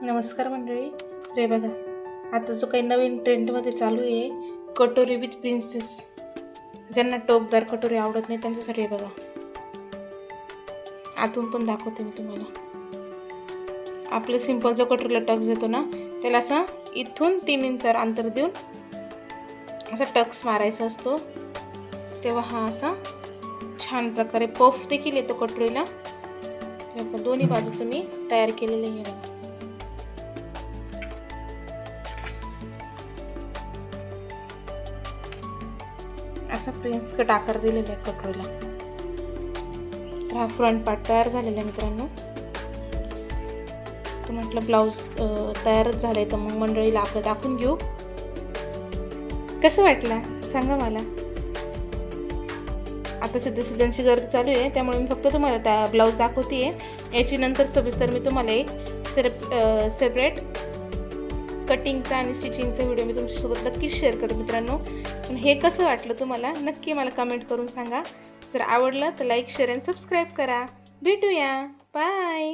नमस्कार मंडळी. रे बघा, आता जो काही नवीन ट्रेंडमध्ये चालू आहे कटोरी विथ प्रिन्सेस. ज्यांना टोकदार कटोरी आवडत नाही त्यांच्यासाठी हे बघा. आतून पण दाखवते मी तुम्हाला. आपलं सिंपल जो कटोरीला टक्स येतो ना, त्याला असं इथून 3 इंच अंतर देऊन असा टक्स मारायचा असतो. तेव्हा हा असा छान प्रकारे पफ देखील येतो कटोरीला. दोन्ही बाजूचं मी तयार केलेलं आहे. असा प्रिन्स कट आकार दिलेला आहे कटोरीला. तर हा फ्रंट पार्ट तयार झालेला आहे मित्रांनो. तर म्हटलं ब्लाऊज तयारच झालंय, तर मग मंडळीला आपलं दाखवून घेऊ. कसं वाटलं सांगा मला. आता सध्या सीझनची गर्दी चालू आहे, त्यामुळे मी फक्त तुम्हाला त्या ब्लाऊज दाखवते आहे. याची नंतर सविस्तर मी तुम्हाला एक सेपरेट कटिंगचा आणि स्टिचिंगचा व्हिडिओ मी तुमच्यासोबत नक्कीच शेअर करेन मित्रांनो. पण हे कसं वाटलं तुम्हाला नक्की मला कमेंट करून सांगा. जर आवडलं तर लाईक, शेअर आणि सबस्क्राईब करा. भेटूया. बाय.